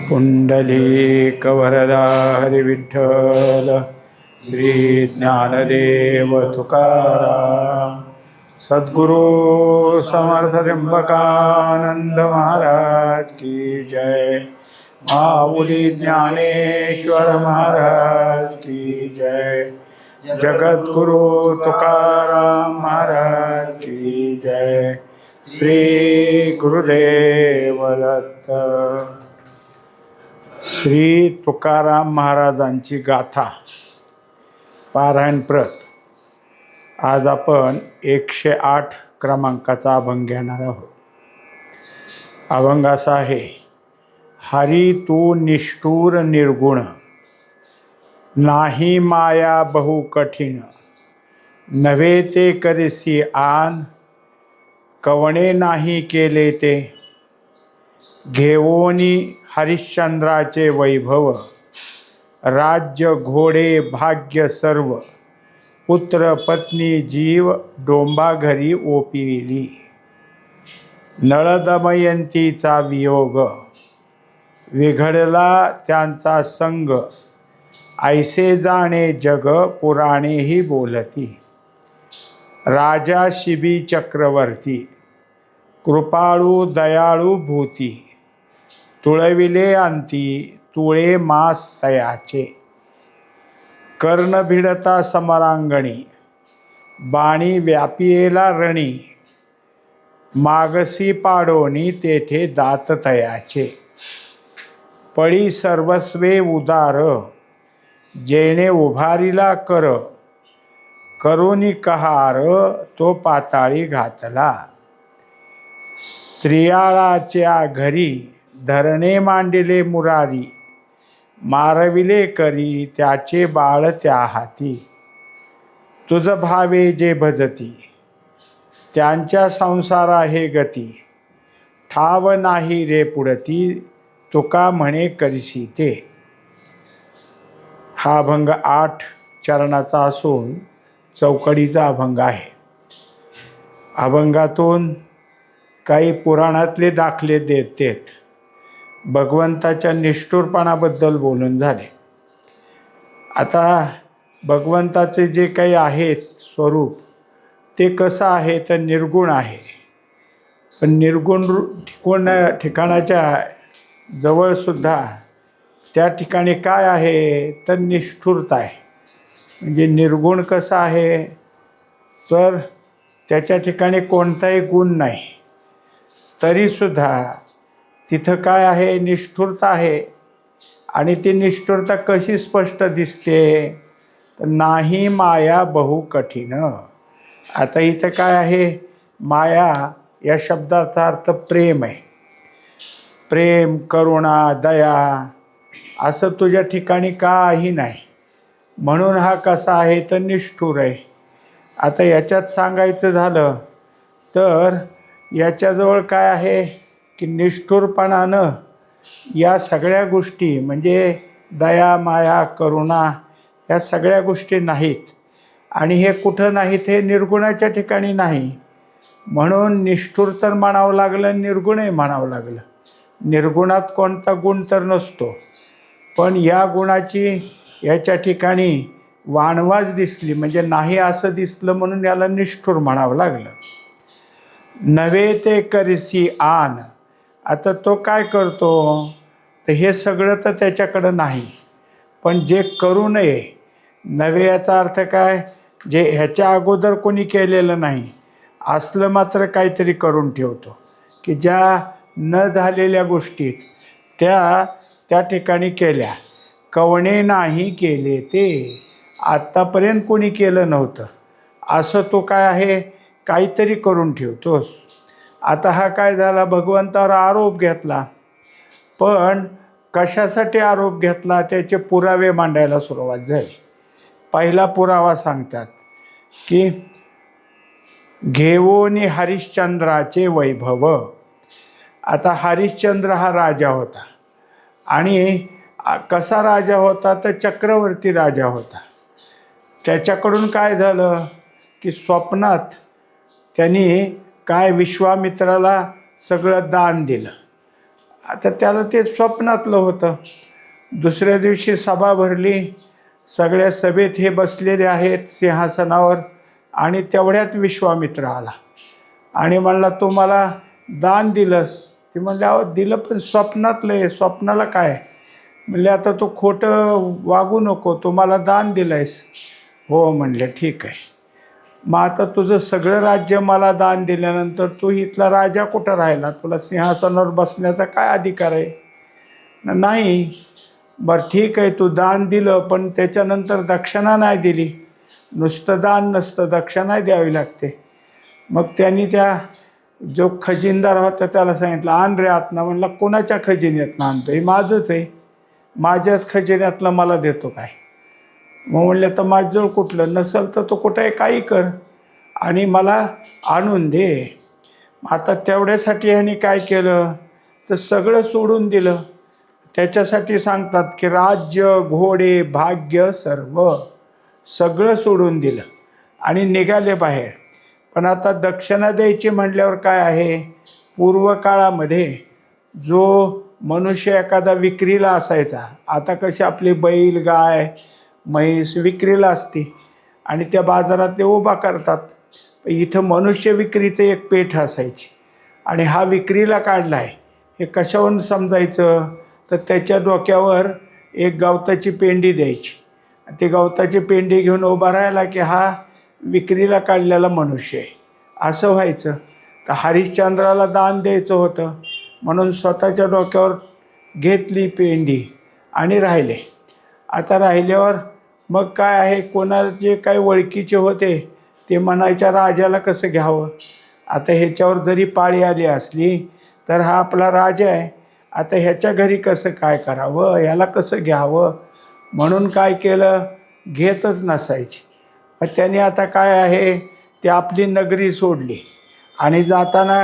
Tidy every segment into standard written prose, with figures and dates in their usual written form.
पुंडलीकवरदा हरिविठ्ठल श्री ज्ञानदेव तुकाराम सद्गुरु समर्थ त्र्यंबकानंद महाराज की जय। माऊली ज्ञानेश्वर महाराज की जय। जगद्गुरु तुकाराम महाराज की जय। श्री गुरुदेव दत्त। श्री तुकाराम महाराजांची गाथा पारायण प्रत। आज आपण 108 क्रमांकाचा अभंग घेणार आहोत। अभंग असा आहे, हरी तू निष्ठुर निर्गुण, नाही माया बहु कठीण, नव्हे ते करिसी आन, कवणे नाही केले ते, घेवोनी हरिश्चंद्राचे वैभव, राज्य घोडे भाग्य सर्व, पुत्र पत्नी जीव डोंबा घरी ओपिली, नळदमयंतीचा वियोग, विघडला त्यांचा संग, ऐसे जाणे जग पुराणेही बोलती, राजा शिबी चक्रवर्ती, कृपाळू दयाळू भूती, तुळविले अंती तुळे मास तयाचे, कर्ण भिडता समरांगणी, बाणी व्यापियेला रणी, मागसी पाडोनी तेथे दात तयाचे, पळी सर्वस्वे उदार, जेणे उभारीला कर, करुणी कहार तो पाताळी घातला, श्रियाळाच्या घरी धरणे मांडिले मुरारी, मारविले करी त्याचे बाळ त्या हाती, तुझ भावे जे भजती, त्यांच्या संसारा हे गती, ठाव नाही रे पुढती, तुका म्हणे करसी ते। हा अभंग 8 चरणाचा असून चौकडीचा अभंग आहे। अभंगातून काही पुराणातले दाखले देत भगवंताच्या निष्ठुरपणाबद्दल बोलून झाले। आता भगवंताचे जे काही आहेत स्वरूप ते कसं आहे तर निर्गुण आहे, पण निर्गुण ठिकाणाच्या जवळसुद्धा त्या ठिकाणी काय आहे तर निष्ठुरता आहे। म्हणजे निर्गुण कसं आहे तर त्याच्या ठिकाणी कोणताही गुण नाही, तरीसुद्धा तिथं काय आहे निष्ठुरता आहे। आणि ती निष्ठुरता कशी स्पष्ट दिसते तर नाही माया बहु कठीण। आता इथं काय आहे, माया या शब्दाचा अर्थ प्रेम आहे। प्रेम करुणा दया असं तुझ्या ठिकाणी काही नाही, म्हणून हा कसा आहे तर निष्ठुर आहे। आता याच्यात सांगायचं झालं तर याच्याजवळ काय आहे की निष्ठुरपणानं या सगळ्या गोष्टी म्हणजे दया माया करुणा या सगळ्या गोष्टी नाहीत, आणि हे कुठं नाहीत हे निर्गुणाच्या ठिकाणी नाही, म्हणून निष्ठुर तर म्हणावं लागलं, निर्गुणही म्हणावं लागलं। निर्गुणात कोणता गुण तर नसतो, पण या गुणाची याच्या ठिकाणी वाणवाज दिसली म्हणजे नाही असं दिसलं, म्हणून याला निष्ठुर म्हणावं लागलं। नव्हे ते करिसी आन, आता तो काय करतो तर हे सगळं तर त्याच्याकडं नाही, पण जे करू नये, नव्हे याचा अर्थ काय, जे ह्याच्या अगोदर कोणी केलेलं नाही असलं मात्र काहीतरी करून ठेवतो, की ज्या न झालेल्या गोष्टीत त्या ठिकाणी केल्या, कवणे नाही केले ते, आत्तापर्यंत कोणी केलं नव्हतं असं तो काय आहे काहीतरी करून ठेवतोस। आता हा काय झाला, भगवंतावर आरोप घेतला, पण कशासाठी आरोप घेतला त्याचे पुरावे मांडायला सुरुवात झाली। पहिला पुरावा सांगतात की घेवोनी हरिश्चंद्राचे वैभव। आता हरिश्चंद्र हा राजा होता, आणि कसा राजा होता तर चक्रवर्ती राजा होता। त्याच्याकडून काय झालं की स्वप्नात त्यांनी काय विश्वामित्राला सगळं दान दिलं, आता त्याला ते स्वप्नातलं होतं. दुसऱ्या दिवशी सभा भरली. सगळ्या सभेत हे बसलेले आहेत सिंहासनावर आणि तेवढ्यात विश्वामित्र आला आणि म्हणला, तू मला दान दिलंस. ती म्हणले, अहो दिलं, पण स्वप्नातलं आहे, स्वप्नाला काय. म्हणले, आता तू खोटं वागू नको, तू मला दान दिलंयस. हो म्हणले, ठीक आहे. मग आता तुझं सगळं राज्य मला दान दिल्यानंतर तू इथला राजा कुठं राहिला, तुला सिंहासनावर बसण्याचा काय अधिकार आहे. नाही. बरं ठीक आहे, तू दान दिलं, पण त्याच्यानंतर दक्षिणा नाही दिली. नुसतं दान नसतं, दक्षिणा द्यावी लागते. मग त्यांनी त्या जो खजिनदार होता त्याला सांगितलं, आण रे आत्मा. म्हणला, कोणाच्या खजिन्यातनं आणतो, हे माझंच आहे, माझ्याच खजिन्यातलं मला देतो काय. मग म्हणलं, तर माझ्याजवळ कुठलं नसेल तर तो कुठे काही कर आणि मला आणून दे. आता तेवढ्यासाठी ह्याने काय केलं, तर सगळं सोडून दिलं. त्याच्यासाठी सांगतात की राज्य, घोडे, भाग्य सर्व सगळं सोडून दिलं आणि निघाले बाहेर. पण आता दक्षिणा द्यायची म्हटल्यावर काय आहे, पूर्व काळामध्ये जो मनुष्य एखादा विक्रीला असायचा, आता कशी आपली बैल, गाय, म्हैस विक्रीला असते आणि त्या बाजारात ते उभा करतात. इथं मनुष्य विक्रीचं एक पेठ असायची आणि हा विक्रीला काढला आहे हे कशावरून समजायचं, तर त्याच्या डोक्यावर एक गवताची पेंडी द्यायची. ते गवताची पेंडी घेऊन उभा राहिला की हा विक्रीला काढलेला मनुष्य आहे असं व्हायचं. तर हरिश्चंद्राला दान द्यायचं होतं म्हणून स्वतःच्या डोक्यावर घेतली पेंडी आणि राहिले. आता राहिल्यावर मग काय आहे, कोणाचे काही ओळखीचे होते ते म्हणायच्या राजाला कसं घ्यावं. आता ह्याच्यावर जरी पाळी आली असली तर हा आपला राजा आहे, आता ह्याच्या घरी कसं काय करावं, ह्याला कसं घ्यावं, म्हणून काय केलं, घेतच नसायची. मग त्याने आता काय आहे, ते आपली नगरी सोडली आणि जाताना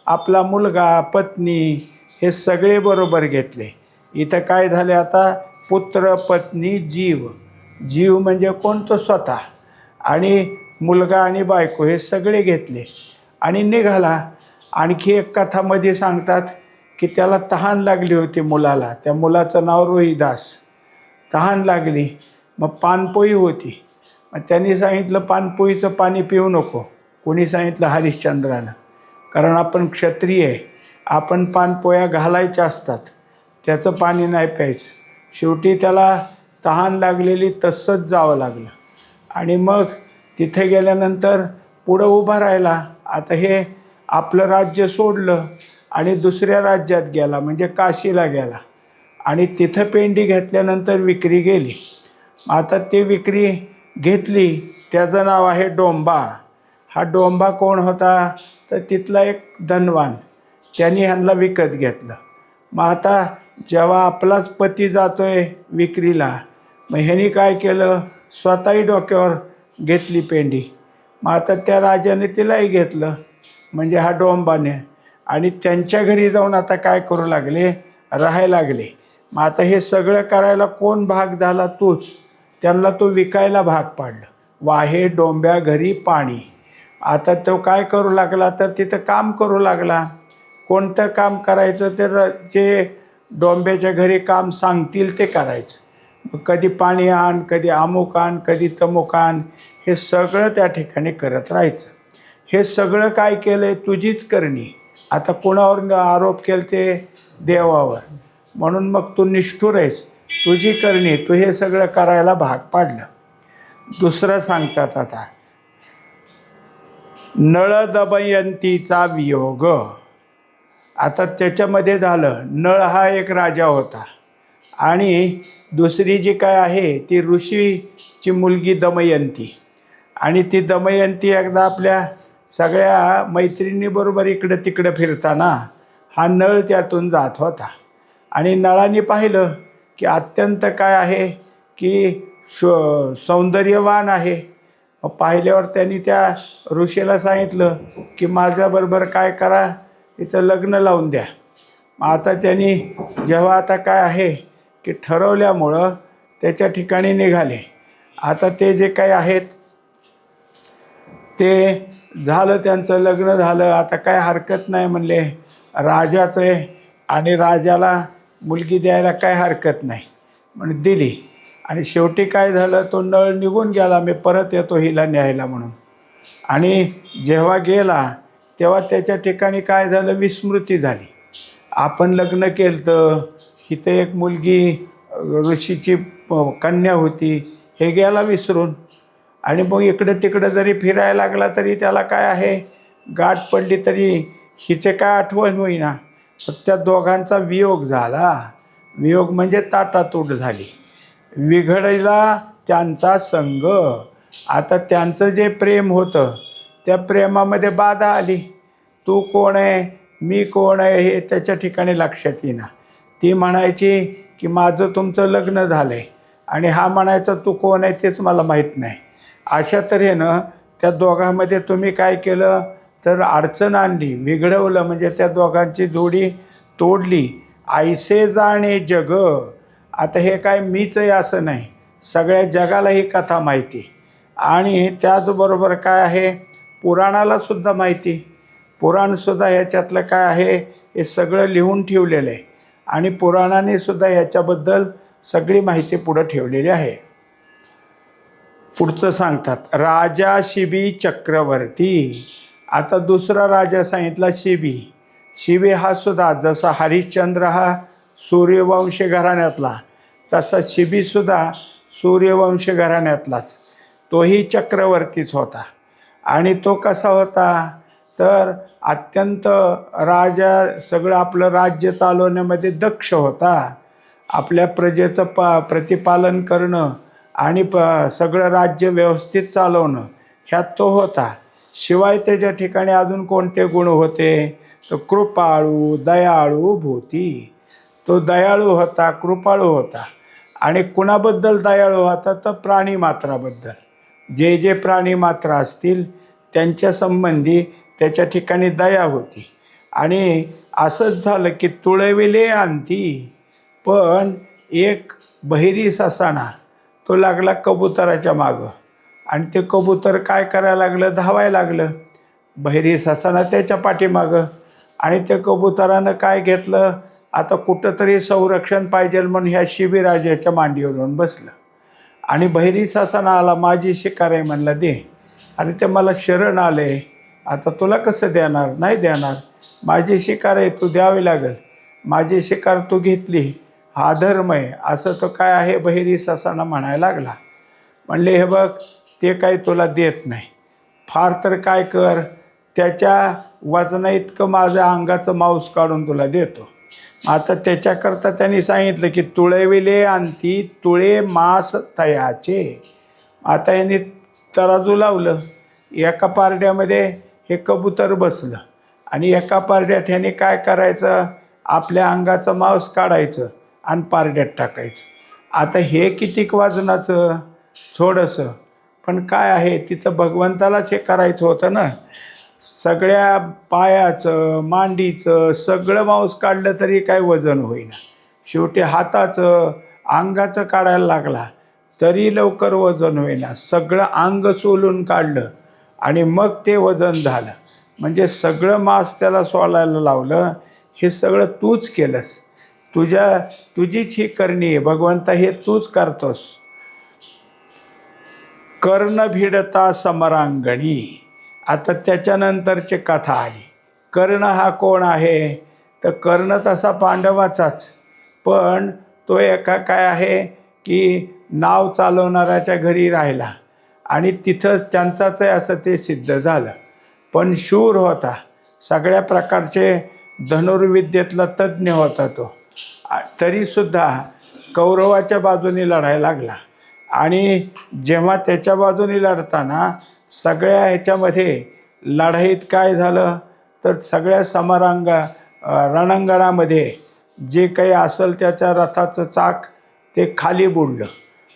आपला मुलगा, पत्नी हे सगळे बरोबर घेतले. इथं काय झाले, आता पुत्र, पत्नी, जीव. जीव म्हणजे कोण, तो स्वतः, आणि मुलगा आणि बायको हे सगळे घेतले आणि निघाला. आणखी एक कथामध्ये सांगतात की त्याला तहान लागली होती मुलाला, त्या मुलाचं नाव रोहिदास. तहान लागली, मग पानपोई होती. मग त्यांनी सांगितलं, पानपोईचं पाणी पिऊ नको. कोणी सांगितलं, हरिश्चंद्रानं. कारण आपण क्षत्रिय आहे, आपण पानपोया घालायच्या असतात, त्याचं पाणी नाही प्यायचं. शेवटी त्याला तहान लागलेली, तसंच जावं लागलं आणि मग तिथे गेल्यानंतर पुढं उभा राहिला. आता हे आपलं राज्य सोडलं आणि दुसऱ्या राज्यात गेला, म्हणजे काशीला गेला आणि तिथं पेंडी घेतल्यानंतर विक्री गेली. आता ते विक्री घेतली, त्याचं नाव आहे डोंबा. हा डोंबा कोण होता, तर तिथला एक धनवान, त्यांनी ह्यांना विकत घेतलं. मग आता जेव्हा आपलाच पती जातोय विक्रीला, मग ह्यानी काय केलं, स्वतःही डोक्यावर घेतली पेंडी. मग आता त्या राजाने तिलाही घेतलं, म्हणजे हा डोंबाने, आणि त्यांच्या घरी जाऊन आता काय करू लागले, राहायला लागले. मग आता हे सगळं करायला कोण भाग झाला, तूच. त्यांना तो विकायला भाग पाडलं. वाहे डोंब्या घरी पाणी. आता तो काय करू लागला, तर तिथं काम करू लागला. कोणतं काम करायचं, तर जे डोंब्याच्या घरी काम सांगतील ते करायचं. मग कधी पाणी आण, कधी अमुक आण, कधी तमुक आण, हे सगळं त्या ठिकाणी करत राहायचं. हे सगळं काय केलं आहे, तुझीच करणी. आता कोणावर आरोप केले, ते देवावर. म्हणून मग तू निष्ठुर आहेस, तुझी करणी, तू हे सगळं करायला भाग पाडलं. दुसरं सांगतात आता, नळ दमयंतीचा वियोग. आता त्याच्यामध्ये झालं, नळ हा एक राजा होता आणि दुसरी जी काय आहे ती ऋषीची मुलगी दमयंती. आणि ती दमयंती एकदा आपल्या सगळ्या मैत्रिणीबरोबर इकडं तिकडं फिरताना हा नळ त्यातून जात होता आणि नळाने पाहिलं की अत्यंत काय आहे की सौंदर्यवान आहे. पाहिल्यावर त्यांनी त्या ऋषीला सांगितलं की माझ्याबरोबर काय करा, तिचं लग्न लावून द्या. आता त्यांनी जेव्हा आता काय आहे की ठरवल्यामुळं त्याच्या ठिकाणी निघाले. आता ते जे काही आहेत ते झालं, त्यांचं लग्न झालं. आता काय हरकत नाही म्हणले, राजाचं आहे आणि राजाला मुलगी द्यायला काय हरकत नाही म्हणून दिली. आणि शेवटी काय झालं, तो नळ निघून गेला, मी परत येतो हिला न्यायला म्हणून. आणि जेव्हा गेला तेव्हा त्याच्या ठिकाणी काय झालं, विस्मृती झाली. आपण लग्न केलं तर इथं एक मुलगी ऋषीची कन्या होती, हे गेला विसरून. आणि मग इकडं तिकडं जरी फिरायला लागला तरी त्याला काय आहे, गाठ पडली तरी हिचे काय आठवण होईना. त्या दोघांचा वियोग झाला. वियोग म्हणजे ताटातूट झाली. विघडला त्यांचा संग. आता त्यांचं जे प्रेम होतं त्या प्रेमामध्ये बाधा आली. तू कोण आहे, मी कोण आहे हे त्याच्या ठिकाणी लक्षात येईना. ती म्हणायची की माझं तुमचं लग्न झालं आहे, आणि हा म्हणायचा तू कोण आहे तेच मला माहीत नाही. अशा तऱ्हेनं त्या दोघांमध्ये तुम्ही काय केलं तर अडचण आणली, बिघडवलं, म्हणजे त्या दोघांची जोडी तोडली. ऐसे जाणे जग. आता हे काय मीच आहे असं नाही, सगळ्या जगाला ही कथा माहिती. आणि त्याचबरोबर काय आहे, पुराणालासुद्धा माहिती. पुराणसुद्धा ह्याच्यातलं काय आहे हे सगळं लिहून ठेवलेलं आहे. आणि पुराणाने सुद्धा ह्याच्याबद्दल सगळी माहिती पुढं ठेवलेली आहे. पुढचं सांगतात, राजा शिबी चक्रवर्ती. आता दुसरा राजा सांगितला शिबी. शिबी हा सुद्धा जसा हरिश्चंद्र हा सूर्यवंशी घराण्यातला, तसा शिबीसुद्धा सूर्यवंशी घराण्यातलाच. तोही चक्रवर्तीच होता. आणि तो कसा होता तर अत्यंत राजा सगळं आपलं राज्य चालवण्यामध्ये दक्ष होता. आपल्या प्रजेचं प्रतिपालन करणं आणि सगळं राज्य व्यवस्थित चालवणं ह्यात तो होता. शिवाय त्याच्या ठिकाणी अजून कोणते गुण होते तर कृपाळू दयाळू भूती. तो दयाळू होता, कृपाळू होता. आणि कुणाबद्दल दयाळू होता तर प्राणीमात्राबद्दल. जे जे प्राणीमात्र असतील त्यांच्या संबंधी त्याच्या ठिकाणी दया होती. आणि असंच झालं की तुळविले अंती. पण एक बहिरी ससाना तो लागला कबुतराच्या मागं, आणि ते कबूतर काय करायला लागलं, धावायला लागलं. बहिरी ससाना त्याच्या पाठीमागं. आणि ते कबुतरानं काय घेतलं, आता कुठंतरी संरक्षण पाहिजे म्हणून ह्या शिबीराजाच्या मांडीवर येऊन बसलं. आणि बहिरी ससाना आला, माझी शिकार आहे म्हणला दे. आणि ते मला शरण आले, आता तुला कसं देणार, नाही देणार, माझी शिकार आहे, तू द्यावी लागेल, माझी शिकार तू घेतली, हा धर्म आहे, असं तो काय आहे बहिरी ससाना म्हणायला लागला. म्हणले हे बघ ते काही तुला देत नाही, फार तर काय कर, त्याच्या वजना इतकं माझ्या अंगाचं मांस काढून तुला देतो. आता त्याच्याकरता त्यांनी सांगितलं की तुळविले अंती तुळे मांस तयाचे. आता यांनी तराजू लावलं, एका पारड्यामध्ये हे कबूतर बसलं, आणि एका पारड्यात ह्याने काय करायचं, आपल्या अंगाचं मांस काढायचं आणि पारड्यात टाकायचं. आता हे कितीक वजनाचं, थोडंसं, पण काय आहे तिथं भगवंतालाच हे करायचं होतं ना. सगळ्या पायाचं मांडीचं सगळं मांस काढलं तरी काय वजन होईना. शेवटी हाताचं अंगाचं काढायला लागला तरी लवकर वजन होईना. सगळं अंग सोलून काढलं आणि मग ते वजन झालं. म्हणजे सगळं मांस त्याला सोलायला लावलं. हे सगळं तूच केलंस, तुझीच ही करणी आहे भगवंता, हे तूच करतोस. कर्ण भिडता समरांगणी. आता त्याच्यानंतरची कथा आली. कर्ण हा कोण आहे तर कर्ण तसा पांडवाचाच, पण तो एका काय आहे की नाव चालवणाऱ्याच्या घरी राहिला आणि तिथं त्यांचाच आहे असं ते सिद्ध झालं. पण शूर होता, सगळ्या प्रकारचे धनुर्विद्येतला तज्ज्ञ होता तो. तरीसुद्धा कौरवाच्या बाजूने लढायला लागला. आणि जेव्हा त्याच्या बाजूने लढताना सगळ्या ह्याच्यामध्ये लढाईत काय झालं तर सगळ्या रणांगणामध्ये जे काही असेल त्याच्या रथाचं चाक ते खाली बुडलं.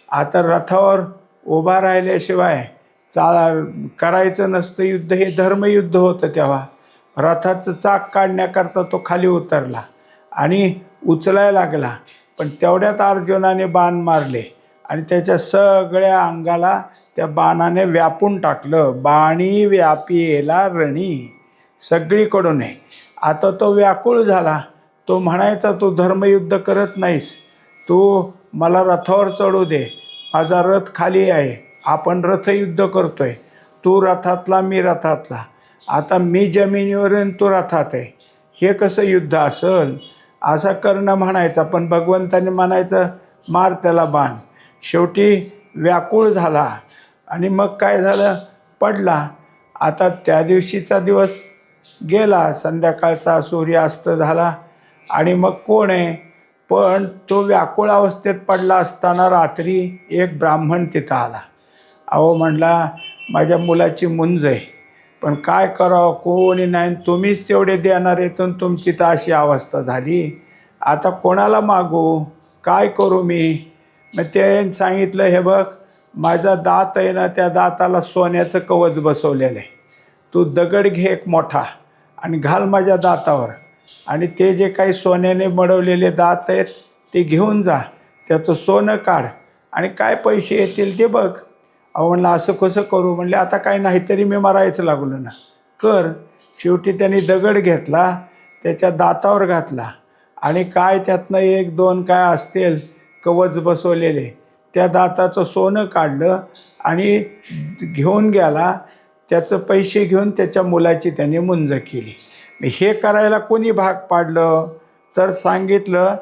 आता रथावर उभा राहिल्याशिवाय करायचं नसतं युद्ध, हे धर्मयुद्ध होतं. तेव्हा रथाचं चाक काढण्याकरता तो खाली उतरला आणि उचलायला लागला. पण तेवढ्यात अर्जुनाने बाण मारले आणि त्याच्या सगळ्या अंगाला त्या बाणाने व्यापून टाकलं. बाणी व्यापिला रणी, सगळीकडून आहे. आता तो व्याकुळ झाला, तो म्हणायचा, तू धर्मयुद्ध करत नाहीस, तू मला रथावर चढू दे, माझा रथ खाली आहे, आपण रथयुद्ध करतोय, तू रथातला मी रथातला, आता मी जमिनीवर आणि तू रथात आहे, हे कसं युद्ध असेल, असा कर्ण म्हणायचा. पण भगवंताने म्हणायचं, मार त्याला बाण. शेवटी व्याकुळ झाला आणि मग काय झालं, पडला. आता त्या दिवशीचा दिवस गेला, संध्याकाळचा सूर्यास्त झाला आणि मग कोण आहे, पण तो व्याकुळ अवस्थेत पडला असताना रात्री एक ब्राह्मण तिथं आला. अहो म्हणला, माझ्या मुलाची मुंज आहे, पण काय करावं, कोणी नाही, तुम्हीच तेवढे देणार आहेत, तुमची तर अशी अवस्था झाली, आता कोणाला मागू, काय करू मी. मग ते सांगितलं, हे बघ, माझा दात आहे ना, त्या दाताला सोन्याचं कवच बसवलेलं आहे, तू दगड घे एक मोठा आणि घाल माझ्या दातावर, आणि ते जे काही सोन्याने मडवलेले दात आहेत ते घेऊन जा, त्याचं सोनं काढ आणि काय पैसे येतील ते बघ. अहो म्हणलं, असं कसं करू. म्हणले, आता काय नाही तरी मी मरायचं लागलो ना, कर. शेवटी त्यांनी दगड घेतला, त्याच्या दातावर घातला आणि काय त्यातनं एक दोन काय असतील कवच बसवलेले, त्या दाताचं सोनं काढलं आणि घेऊन गेला. त्याचं पैसे घेऊन त्याच्या मुलाची त्याने मुंज केली. हे करायला कोणी भाग पाडलं, तर सांगितलं,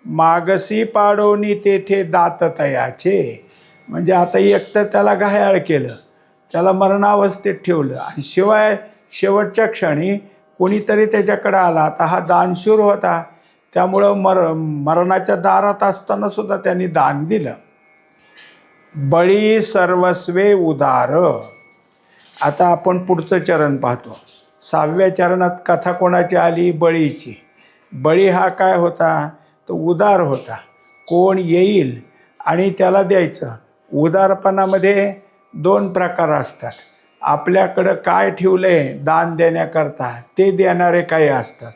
मागसी पाडोनी तेथे दात तयाचे. म्हणजे आता एक तर त्याला घायाळ केलं, त्याला मरणावस्थेत ठेवलं, आणि शिवाय शेवटच्या क्षणी कोणीतरी त्याच्याकडं आला. आता हा दानशूर होता, त्यामुळं मरणाच्या दारात असताना सुद्धा त्यांनी दान दिलं. बळी सर्वस्वे उदार. आता आपण पुढचं चरण पाहतो. 6व्या चरणात कथा कोणाची आली, बळीची. बळी हा काय होता, तो उदार होता. कोण येईल आणि त्याला द्यायचं. उदारपणामध्ये 2 प्रकार असतात. आपल्याकडं काय ठेवलं आहे दान देण्याकरता ते देणारे काही असतात,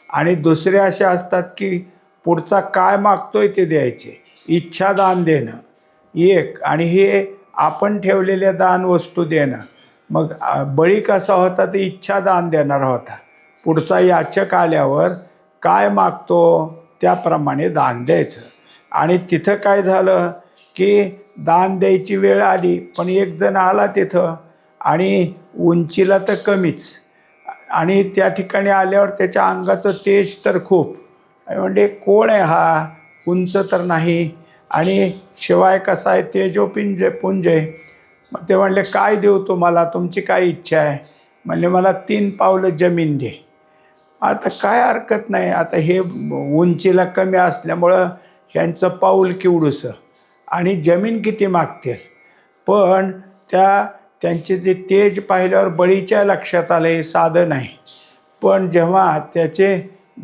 आणि दुसरे असे असतात की पुढचा काय मागतोय ते द्यायचे, इच्छा दान देणं एक, आणि हे आपण ठेवलेल्या दान वस्तू देणं. मग बळी कसा होता, ते इच्छा दान देणारा होता. पुढचा याचक आल्यावर काय मागतो त्याप्रमाणे दान द्यायचं. आणि तिथं काय झालं की दान द्यायची वेळ आली, पण एक जण आला तिथं आणि उंचीला तर कमीच, आणि त्या ठिकाणी आल्यावर त्याच्या अंगाचं तेज तर खूप. म्हणजे कोण आहे हा, उंच तर नाही, आणि शिवाय कसा आहे पुंज आहे. मग ते म्हणले, काय देऊ तुम्हाला, तुमची काय इच्छा आहे. म्हणले, मला 3 पावलं जमीन दे. आता काय हरकत नाही, आता हे उंचीला कमी असल्यामुळं ह्यांचं पाऊल किवडूसं आणि जमीन किती मागतील. पण त्यांचे जे तेज पाहिल्यावर बळीच्या लक्षात आलं हे साधं नाही. पण जेव्हा त्याचे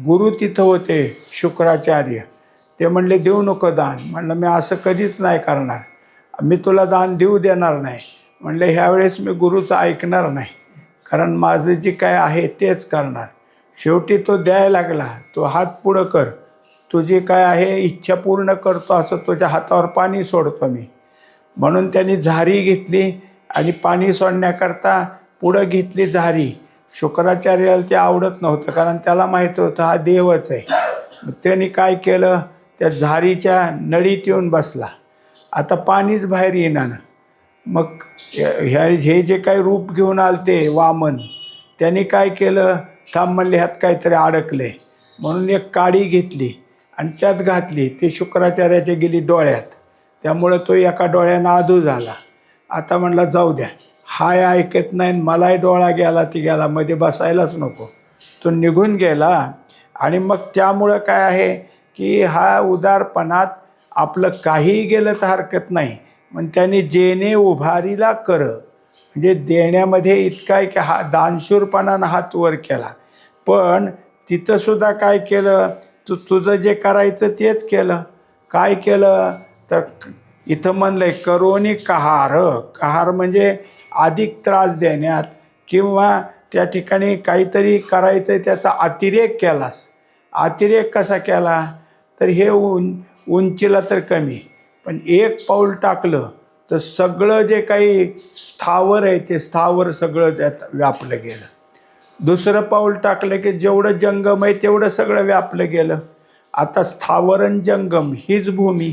गुरु तिथं होते शुक्राचार्य, ते म्हणले, देऊ नको दान. म्हणलं, मी असं कधीच नाही करणार, मी तुला दान देऊ देणार नाही. म्हणले, ह्यावेळेस मी गुरुचं ऐकणार नाही, कारण माझं जे काय आहे तेच करणार. शेवटी तो द्यायला लागला. तो हात पुढं कर, तुझी काय आहे इच्छा पूर्ण करतो, असं तुझ्या हातावर पाणी सोडतो मी. म्हणून त्यांनी झारी घेतली आणि पाणी सोडण्याकरता पुढं घेतली झारी. शुक्राचार्याला ते आवडत नव्हतं, कारण त्याला माहीत होतं हा देवच आहे. मग त्यांनी काय केलं, त्या झारीच्या नळीत येऊन बसला. आता पाणीच बाहेर येणार. मग हे जे काही रूप घेऊन आलते वामन, त्यांनी काय केलं, थांब म्हणले, ह्यात काहीतरी अडकले, म्हणून एक काडी घेतली आणि त्यात घातली. ते शुक्राचार्याच्या गेली डोळ्यात, त्यामुळं तो एका डोळ्यानं आधू झाला. आता म्हणला, जाऊ द्या, हाय ऐकत नाही, मलाही डोळा गेला ती गेला, मध्ये बसायलाच नको. तो निघून गेला. आणि मग त्यामुळं काय आहे की हा उदारपणात आपलं काहीही गेलं तर हरकत नाही. पण त्यांनी जेणे उभारीला कर, म्हणजे देण्यामध्ये इतका आहे की हा दानशूरपणानं हात वर केला. पण तिथंसुद्धा काय केलं, तुझं जे करायचं तेच केलं. काय केलं तर इथं म्हणलंय, करोनी कहार म्हणजे अधिक त्रास देण्यात, किंवा त्या ठिकाणी काहीतरी करायचं आहे त्याचा अतिरेक केलास. अतिरेक कसा केला, तर हे उंचीला तर कमी, पण 1 पाऊल टाकलं तर सगळं जे काही स्थावर आहे ते स्थावर सगळं त्यात व्यापलं गेलं. दुसरं पाऊल टाकलं की जेवढं जंगम आहे तेवढं सगळं व्यापलं गेलं. आता स्थावरण जंगम हीच भूमी.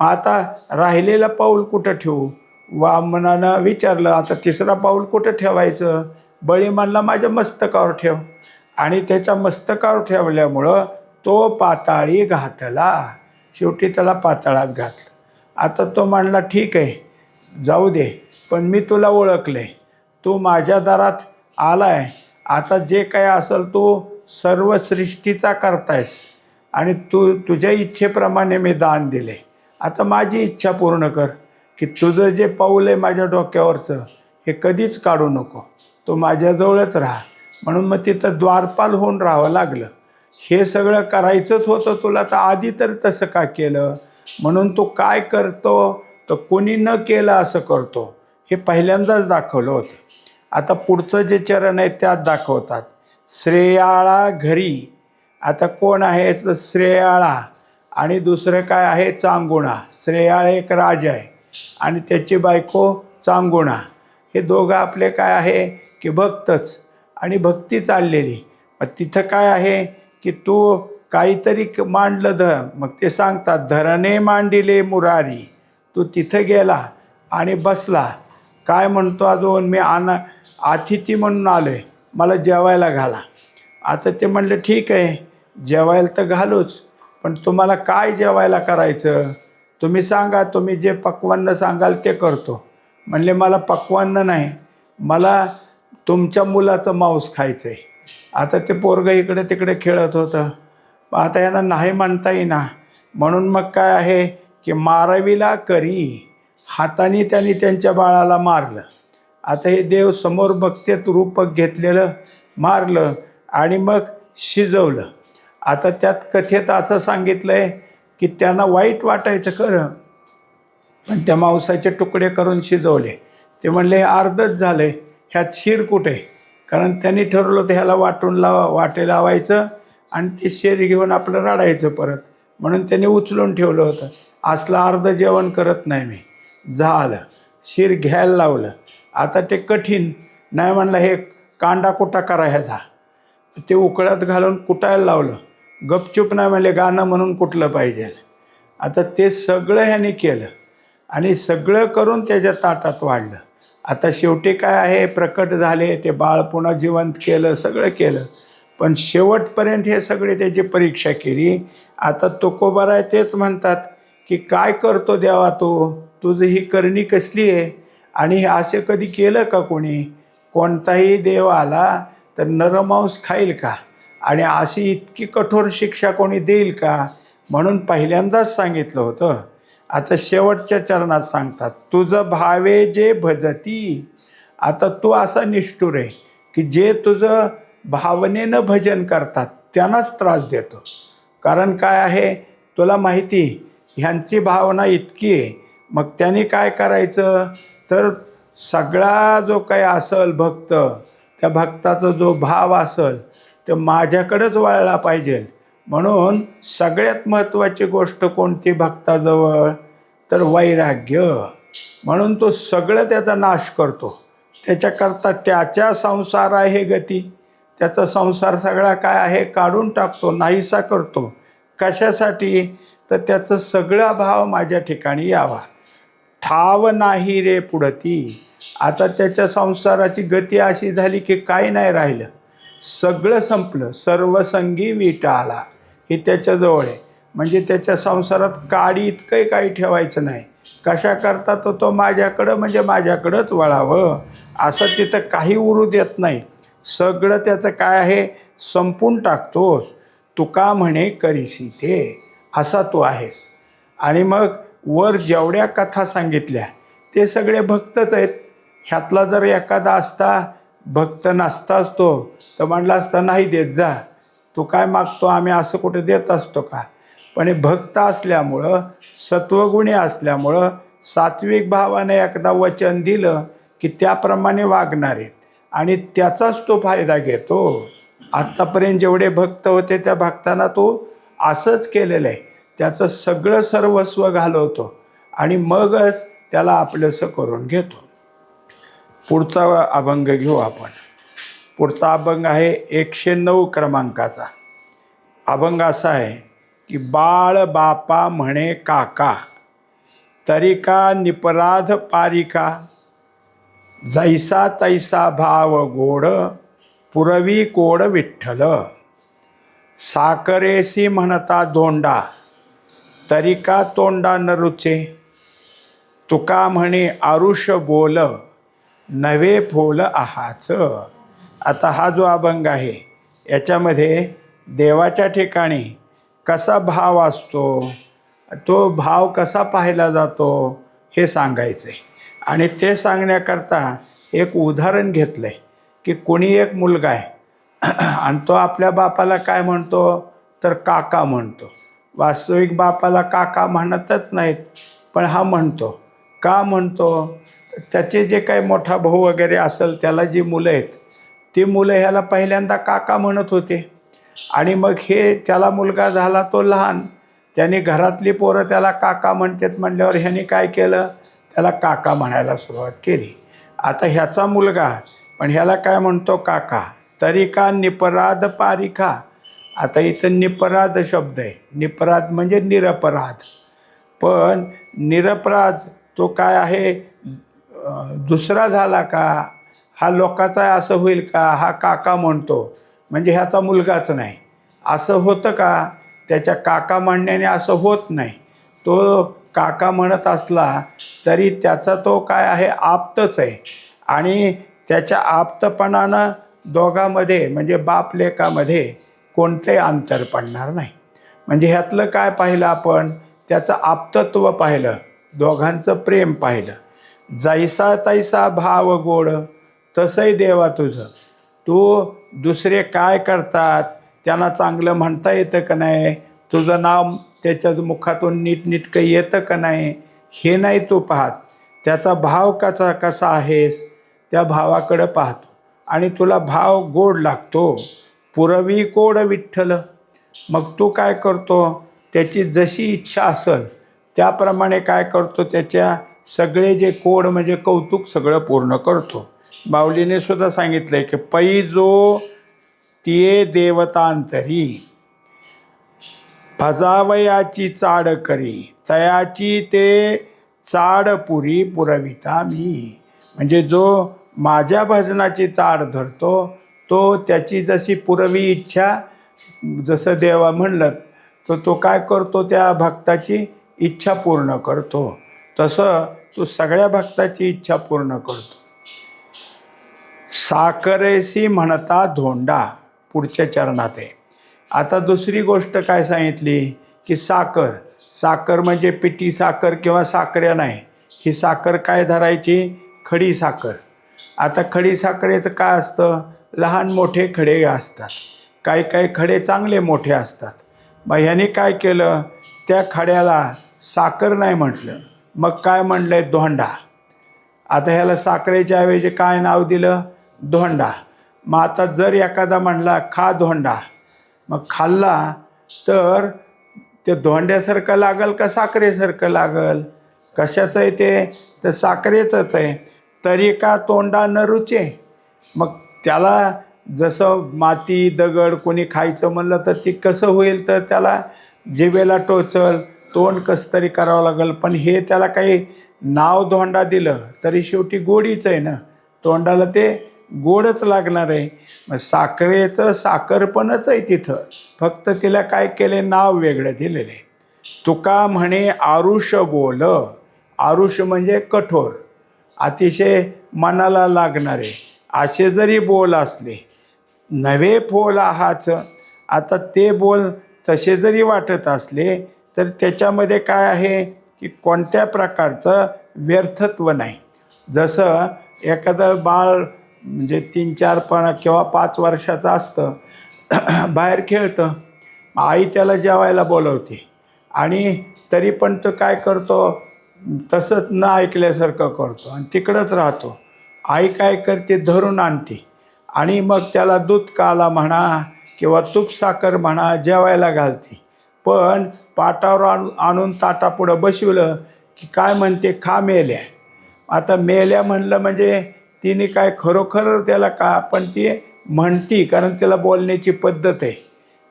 आता राहिलेलं पाऊल कुठं ठेवू? वामनानं विचारलं, आता तिसरा पाऊल कुठं ठेवायचं? बळी म्हणला, माझ्या मस्तकावर ठेव. आणि त्याच्या मस्तकावर ठेवल्यामुळं तो पाताळी घातला. शेवटी त्याला पाताळात घातलं. आता तो म्हणला, ठीक आहे, जाऊ दे, पण मी तुला ओळखले, तू माझ्या दारात आलाय, आता जे काय असेल तू सर्व सृष्टीचा करतायस आणि तुझ्या इच्छेप्रमाणे मी दान दिले. आता माझी इच्छा पूर्ण कर की तुझं जे पाऊल आहे माझ्या डोक्यावरचं हे कधीच काढू नको, तो माझ्याजवळच राहा. म्हणून मग तिथं द्वारपाल होऊन राहावं लागलं. हे सगळं करायचंच होतं तुला, तर आधी तर तसं का केलं? म्हणून तो काय करतो तर कोणी न केलं असं करतो, हे पहिल्यांदाच दाखवलं होतं. आता पुढचं जे चरण आहे त्यात दाखवतात, श्रेयाळा घरी. आता कोण आहे तर श्रेयाळा आणि दुसरं काय आहे चांगुणा. श्रेयाळ एक राजा आहे आणि त्याची बायको चांगुणा. हे दोघं आपले काय आहे की भक्तच आणि भक्ती चाललेली. मग तिथं काय आहे की तू काहीतरी मांडलं मग ते सांगतात, धरणे मांडिले मुरारी. तू तिथं गेला आणि बसला, काय म्हणतो, अजून मी अतिथी म्हणून आलो आहे, मला जेवायला घाला. आता ते म्हणलं, ठीक आहे, जेवायला तर घालूच, पण तुम्हाला काय जेवायला करायचं तुम्ही सांगा, तुम्ही जे पक्वान्न सांगाल ते करतो. म्हणले, मला पक्वान्न नाही, मला तुमच्या मुलाचं मांस खायचं आहे. आता ते पोरगं इकडे तिकडे खेळत होतं. आता यांना नाही म्हणता येईना, म्हणून मग काय आहे की मारविला करी, हाताने त्यांनी त्यांच्या बाळाला मारलं. आता हे देव समोर बघतेत, रूपक घेतलेलं, मारलं आणि मग शिजवलं. आता त्यात कथेत असं सांगितलं आहे की त्यांना वाईट वाटायचं खरं, पण त्या मांसाचे तुकडे करून शिजवले. ते म्हणले, हे अर्धच झालं आहे, ह्यात शिर कुठे? कारण त्यांनी ठरवलं होतं ह्याला वाटे लावायचं आणि ते शेर घेऊन आपलं रडायचं परत, म्हणून त्यांनी उचलून ठेवलं होतं. असलं अर्ध जेवण करत नाही मी. झालं, शिर घ्यायला लावलं. आता ते कठीण नाही, म्हणलं हे कांदा कुटा करा ह्याचा. ते उकळ्यात घालून कुटायला लावलं. गपचूप नाही म्हणले, गाणं म्हणून कुठलं पाहिजे. आता ते सगळं ह्याने केलं आणि सगळं करून त्याच्या ताटात वाढलं. आता शेवटी काय आहे, प्रकट झाले, ते बाळ पुन्हा जिवंत केलं, सगळं केलं, पण शेवटपर्यंत हे सगळे त्याची परीक्षा केली. आता तुकोबाराय तेच म्हणतात की काय करतो देवा तुझं ही करणी कसली आहे? आणि हे असे कधी केलं का कोणी? कोणताही देव आला तर नरमांस खाईल का? आणि अशी इतकी कठोर शिक्षा कोणी देईल का? म्हणून पहिल्यांदाच सांगितलं होतं. आता शेवटच्या चरणात सांगतात, तुझं भावे जे भजती. आता तू असा निष्ठुर आहे की जे तुझं भावनेनं भजन करतात त्यांनाच त्रास देतो. कारण काय आहे, तुला माहिती ह्यांची भावना इतकी आहे. मग त्यांनी काय करायचं तर सगळा जो काही असेल भक्त, त्या भक्ताचा जो भाव असेल ते माझ्याकडेच वळला पाहिजे. म्हणून सगळ्यात महत्त्वाची गोष्ट कोणती भक्ताजवळ तर वैराग्य. म्हणून तो सगळं त्याचा नाश करतो. त्याच्याकरता त्याच्या संसार आहे गती, त्याचा संसार सगळा काय आहे काढून टाकतो, नाहीसा करतो. कशासाठी तर त्याचं सगळा भाव माझ्या ठिकाणी यावा. ठाव नाही रे पुढती. आता त्याच्या संसाराची गती अशी झाली की काही नाही राहिलं, सगळं संपलं. सर्वसंगी विटा आला, हे त्याच्याजवळ आहे. म्हणजे त्याच्या संसारात काडी इतकंही काही ठेवायचं नाही. कशा करता तो माझ्याकडं म्हणजे माझ्याकडंच वळावं असं तिथं काही उरू देत नाही. सगळं त्याचं काय आहे संपून टाकतोस. तुका म्हणे करीसी ते, असा तू आहेस. आणि मग वर जेवढ्या कथा सांगितल्या ते सगळे भक्तच आहेत. ह्यातला जर एखादा असता भक्त नसताच तो तर म्हणला असता, नाही देत जा, तू काय मागतो आम्ही असं कुठे देत असतो का? पण हे भक्त असल्यामुळं, सत्वगुणी असल्यामुळं, सात्विक भावाने एकदा वचन दिलं की त्याप्रमाणे वागणार आहेत आणि त्याचाच तो फायदा घेतो. आत्तापर्यंत जेवढे भक्त होते त्या भक्तांना तो असंच केलेलं आहे. त्याचं सगळं सर्वस्व घालवतो आणि मगच त्याला आपलंसं करून घेतो. पुढचा अभंग घेऊ आपण. पुढचा अभंग आहे 109 क्रमांकाचा. अभंग असा आहे की बाळ बापा म्हणे काका, तरिका निपराध पारिका, जैसा तैसा भाव गोड, पुरवी कोड विठ्ठल. साकरेसी म्हणता धोंडा, तरिका तोंडा न रुचे, तुका म्हणे आरुष बोल, नवे फोल आहाच. आता हा जो अभंग आहे याच्यामध्ये देवाच्या ठिकाणी कसा भाव असतो, तो भाव कसा पाहिला जातो हे सांगायचं आहे. आणि ते सांगण्याकरता एक उदाहरण घेतलं आहे की कोणी एक मुलगा आहे आणि तो आपल्या बापाला काय म्हणतो तर काका म्हणतो. वास्तविक बापाला काका म्हणतच नाहीत, पण हा म्हणतो. का म्हणतो? त्याचे जे काही मोठा भाऊ वगैरे असेल त्याला जी मुलं आहेत ती मुलं ह्याला पहिल्यांदा काका म्हणत होते. आणि मग हे त्याला मुलगा झाला तो लहान, त्याने घरातली पोरं त्याला काका म्हणतात म्हणल्यावर ह्याने काय केलं, त्याला काका म्हणायला सुरुवात केली. आता ह्याचा मुलगा पण ह्याला काय म्हणतो काका. तरिका निपराध पारिका. आता इथं निपराध शब्द आहे. निपराध म्हणजे निरपराध. पण निरपराध तो काय आहे, दुसरा झाला का, हा लोकाचा आहे असं होईल का, हा काका म्हणतो म्हणजे ह्याचा मुलगाच नाही असं होतं का? त्याच्या काका म्हणण्याने असं होत नाही. तो काका म्हणत असला तरी त्याचा तो काय आहे, आप्तच आहे. आणि त्याच्या आप्तपणानं दोघांमध्ये म्हणजे बाप लेकामध्ये कोणतंही अंतर पडणार नाही. म्हणजे ह्यातलं काय पाहिलं आपण, त्याचं आप्तत्व पाहिलं, दोघांचं प्रेम पाहिलं. जैसा तैसा भाव गोड, तसंही देवा तुझं. तू दुसरे काय करतात त्यांना चांगलं म्हणता येतं का नाही, तुझं नाव त्याच्या मुखातून नीटनीटकं येतं का नाही हे नाही तू पाहत. त्याचा भाव कसा आहेस त्या भावाकडं पाहतो आणि तुला भाव गोड लागतो. पुरवी कोड विठ्ठल. मग तू काय करतो, त्याची जशी इच्छा असेल त्याप्रमाणे काय करतो, त्याच्या सगळे जे कोड म्हणजे कौतुक सगळं पूर्ण करतो. माऊलीने सुद्धा सांगितलं आहे की पै जो तिये देवतांतरी, भजावयाची चाड करी, तयाची ते चाड पुरी पुरविता मी. म्हणजे जो माझ्या भजनाची चाड धरतो तो त्याची जशी पुरवी इच्छा, जसं देवा म्हणलं तर तो काय करतो, त्या भक्ताची इच्छा पूर्ण करतो. तसं तो सगळ्या भक्ताची इच्छा पूर्ण करतो. साकरेसी म्हणता धोंडा पुढच्या चरणात आहे. आता दुसरी गोष्ट काय सांगितली की साखर. साखर म्हणजे पिठी साखर किंवा साखऱ्या नाही. ही साखर काय धरायची, खडी साखर. आता खडी साखरेचं काय असतं, लहान मोठे खडे असतात. काही काही खडे चांगले मोठे असतात. मग ह्याने काय केलं, त्या खड्याला साखर नाही म्हटलं, मग काय म्हणलं आहे धोंडा. आता ह्याला साखरेच्या ऐवजी काय नाव दिलं, धोंडा. मग आता जर एखादा म्हणला खा धोंडा, मग खाल्ला तर ते धोंड्यासारखं लागल का साखरेसारखं लागल, कशाचं आहे ते, तर साखरेचंच आहे. तरिका तोंडा न रुचे. मग त्याला जसं माती दगड कोणी खायचं म्हणलं तर ती कसं होईल, तर त्याला जिभेला टोचल, तोंड कसं तरी करावं लागेल. पण हे त्याला काही नाव धोंडा दिलं तरी शेवटी गोडीच आहे ना, तोंडाला ते गोडच लागणार आहे. मग साखरेचं साखरपणच आहे तिथं, फक्त तिला काय केले, नाव वेगळं दिलेलं आहे. तुका म्हणे आरुष बोल. आरुष म्हणजे कठोर, अतिशय मनाला लागणारे असे जरी बोल असले, नवे फोल आहाच. आता ते बोल तसे जरी वाटत असले तर त्याच्यामध्ये काय आहे की कोणत्या प्रकारचं व्यर्थत्व नाही. जसं एखादं बाळ म्हणजे 3-4 किंवा 5 वर्षाचं असतं, बाहेर खेळतं, आई त्याला जेवायला बोलवते आणि तरी पण तो काय करतो, तसंच न ऐकल्यासारखं करतो आणि तिकडंच राहतो. आई काय करते, धरून आणते आणि मग त्याला दूध काला म्हणा किंवा तूप साखर म्हणा जेवायला घालते. पण पाटावर आणून ताटापुढं बसवलं की काय म्हणते, खा मेल्या. आता मेल्या म्हणलं म्हणजे तिने काय खरोखर त्याला का, पण ती म्हणती, कारण त्याला बोलण्याची पद्धत आहे.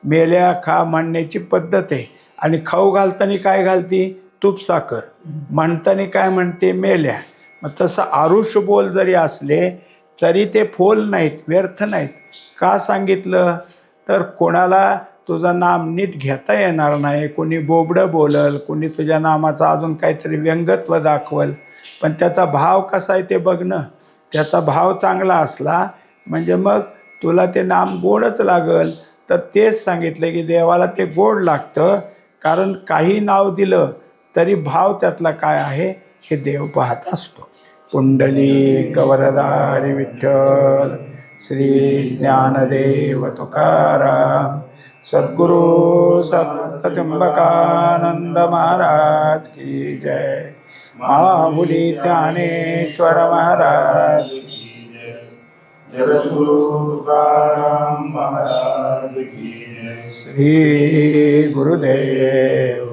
मेल्या खा म्हणण्याची पद्धत आहे. आणि खाऊ घालताना काय घालती? तूप साखर. म्हणताना काय म्हणते? मेल्या. मग तसं आरुष बोल जरी असले तरी ते फोल नाहीत, व्यर्थ नाहीत. का सांगितलं? तर कोणाला तुझं नाम नीट घेता येणार नाही. कोणी बोबडं बोलल, कोणी तुझ्या नामाचं अजून काहीतरी व्यंगत्व दाखवल, पण त्याचा भाव कसा आहे ते बघणं. त्याचा भाव चांगला असला म्हणजे मग तुला ते नाम गोडच लागल. तर तेच सांगितलं की देवाला ते गोड लागतं, कारण काही नाव दिलं तरी भाव त्यातला काय आहे हे देव पाहत असतो. पुंडलिक वरदारी विठ्ठल, श्री ज्ञानदेव तुकाराम, सद्गुरु संत त्र्यंबकानंद महाराज की जय. महाबुली ज्ञानेश्वर महाराज की जय. जगद्गुरु तुकाराम महाराज की जय. श्री गुरुदेव